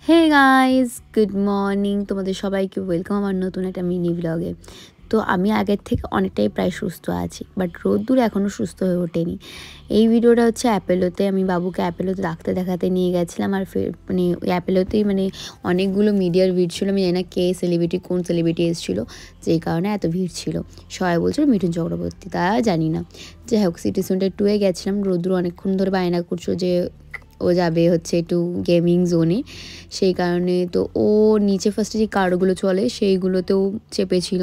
Hey guys, good morning. তোমাদের সবাইকে welcome আমার নতুন একটা মিনি ব্লগে। তো আমি আগের থেকে অনেকটাই প্রায় সুস্থ আছি, বাট রোদ্দুর এখনও সুস্থ হয়ে ওঠেনি। এই ভিডিওটা হচ্ছে অ্যাপেলোতে। আমি বাবুকে অ্যাপেলোতে ডাক্তার দেখাতে নিয়ে গেছিলাম, আর মানে ওই অ্যাপেলোতেই মানে অনেকগুলো মিডিয়ার ভিড় ছিল। আমি জানি না কে সেলিব্রিটি, কোন সেলিব্রিটি এসেছিলো, যেই কারণে এত ভিড় ছিল। সবাই বলছিল মিঠুন চক্রবর্তী, তা জানি না। যাই হোক, সিটি সেন্টার 2-এ গেছিলাম। রোদ্দুর অনেকক্ষণ ধরে বায়না করছো যে ও যাবে হচ্ছে একটু গেমিং জোনে, সেই কারণে তো ও নিচে ফার্স্টে যে কারগুলো চলে সেইগুলোতেও চেপেছিল।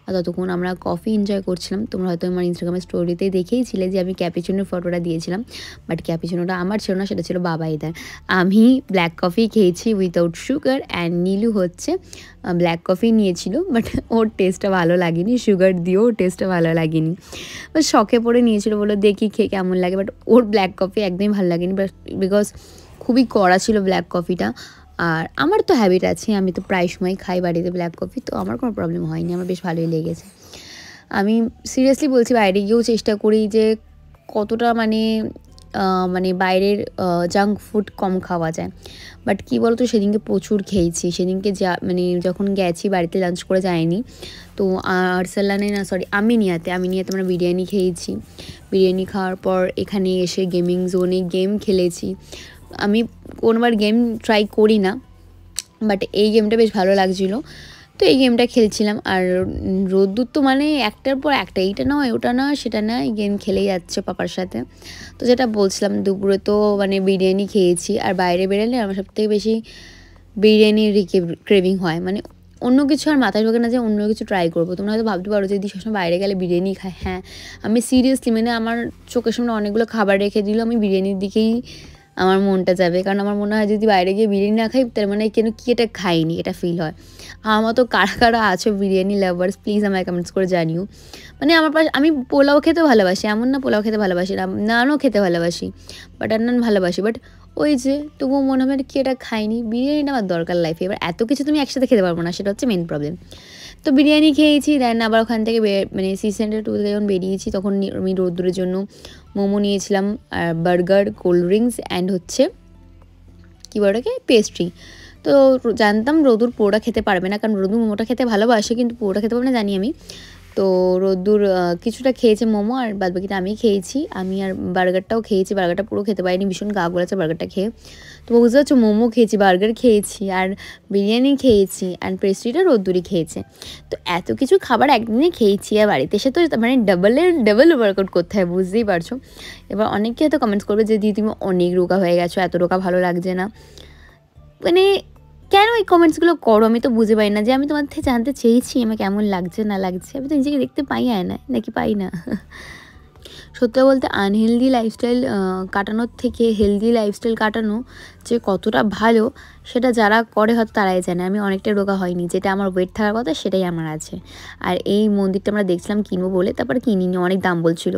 আর ততক্ষণ আমরা কফি এনজয় করছিলাম। তোমরা হয়তো আমার ইনস্টাগ্রামের স্টোরিতে দেখেইছিলে যে আমি ক্যাপিচিনোর ফটোটা দিয়েছিলাম, বাট ক্যাপিচিনোটা আমার ছিল না, সেটা ছিল বাবাইদার। আমি ব্ল্যাক কফি খেয়েছি উইথাউট সুগার, অ্যান্ড নীলু হচ্ছে ব্ল্যাক কফি নিয়েছিল, বাট ওর টেস্টটা ভালো লাগেনি। সুগার দিয়েও ওর টেস্টটা ভালো লাগেনি, বাট শখে পড়ে নিয়েছিল, বলে দেখি খেয়ে কেমন লাগে। বাট ওর ব্ল্যাক কফি একদমই ভালো লাগেনি, বাট বিকজ খুবই কড়া ছিল ব্ল্যাক কফিটা। আর আমার তো হ্যাবিট আছে, আমি তো প্রায় সময় খাই বাড়িতে ব্ল্যাক কফি, তো আমার কোনো প্রবলেম হয়নি, আমার বেশ ভালোই লেগেছে। আমি সিরিয়াসলি বলছি, বাইরে গিয়েও চেষ্টা করি যে কতটা মানে বাইরের জাঙ্ক ফুড কম খাওয়া যায়। বাট কী বলতো, সেদিনকে প্রচুর খেয়েছি। সেদিনকে মানে যখন গেছি, বাড়িতে লাঞ্চ করে যায়নি, তো আমিনিয়াতে আমরা বিরিয়ানি খেয়েছি। বিরিয়ানি খাওয়ার পর এখানে এসে গেমিং জোনে গেম খেলেছি। আমি কোনোবার গেম ট্রাই করি না, বাট এই গেমটা বেশ ভালো লাগছিলো, তো এই গেমটা খেলছিলাম। আর রোদ্দুর তো মানে একটার পর একটা, এইটা নয় ওটা নয় সেটা নয়, গেম খেলেই যাচ্ছে পাপার সাথে। তো যেটা বলছিলাম, দুপুরে তো মানে বিরিয়ানি খেয়েছি, আর বাইরে বেরোলে আমার সবথেকে বেশি বিরিয়ানির ক্রেভিং হয়। মানে অন্য কিছু আর মাথায় ঢোকে না যে অন্য কিছু ট্রাই করবো। তোমরা হয়তো ভাবতে পারো যে সবসময় বাইরে গেলে বিরিয়ানি খায়। হ্যাঁ, আমি সিরিয়াসলি মানে আমার চোখের সামনে অনেকগুলো খাবার রেখে দিল, আমি বিরিয়ানির দিকেই আমার মনটা যাবে। কারণ আমার মনে হয় যদি বাইরে গিয়ে বিরিয়ানি না খাই, তার মানে কেন কি এটা খাইনি, এটা ফিল হয়। আমার মতো কারা কারা আছো বিরিয়ানি লাভার্স, প্লিজ আমায় কমেন্টস করে জানিও। মানে আমি পোলাও খেতে ভালোবাসি, এমন না পোলাও খেতে ভালোবাসি না, নানও খেতে ভালোবাসি, বাটার নান ভালোবাসি, বাট ওই যে তবুও মনে হয় কি এটা খাইনি। বিরিয়ানিটা আমার দরকার লাইফে, এবার এত কিছু তুমি একসাথে খেতে পারবো না, সেটা হচ্ছে মেন প্রবলেম। তো বিরিয়ানি খেয়েছি, দেন আবার ওখান থেকে মানে সিটি সেন্টার 2 থেকে যখন বেরিয়েছি, তখন আমি রোদ্দুরের জন্য মোমো নিয়েছিলাম, আর বার্গার, কোল্ড ড্রিঙ্কস, অ্যান্ড হচ্ছে কী বলে ওটাকে, পেস্ট্রি। তো জানতাম রোদ্দুর পুরোটা খেতে পারবে না, কারণ রোদ্দুর মোমোটা খেতে ভালোবাসে, কিন্তু পুরোটা খেতে পারবে না জানি আমি। তো রোদ্দুর কিছুটা খেয়েছে মোমো, আর বাদবাকিটা আমি খেয়েছি। আমি আর বার্গারটাও খেয়েছি, বার্গারটা পুরো খেতে পারিনি, ভীষণ গা গোলাচ্ছে বার্গারটা খেয়ে। তো বুঝতে পারছো, মোমো খেয়েছি, বার্গার খেয়েছি, আর বিরিয়ানি খেয়েছি, অ্যান্ড পেস্ট্রিটা রোদ্দুরই খেয়েছে। তো এত কিছু খাবার একদিনে খেয়েছি, আর বাড়িতে এসে তো মানে ডাবল ওয়ার্কআউট করতে হয়, বুঝতেই পারছো। এবার অনেকে হয়তো কমেন্টস করবে যে দিদি তুমি অনেক রোগা হয়ে গেছো, এত রোগা ভালো লাগছে না। মানে কেন এই কমেন্টসগুলো করো, আমি তো বুঝে পাই না। যে আমি তোমার থেকে জানতে চেয়েছি আমার কেমন লাগছে না লাগছে, আমি তো নিজেকে দেখতে পাই না, নাকি পাই না। সত্যি বলতে আনহেলদি লাইফস্টাইল কাটানোর থেকে হেলদি লাইফস্টাইল কাটানো যে কতটা ভালো, সেটা যারা করে হয়তো তারাই জানে। আমি অনেকটা রোগা হয়নি, যেটা আমার ওয়েট থাকার কথা সেটাই আমার আছে। আর এই মন্দিরটা আমরা দেখছিলাম কিনবো বলে, তারপর কিনিনি, অনেক দাম বলছিল।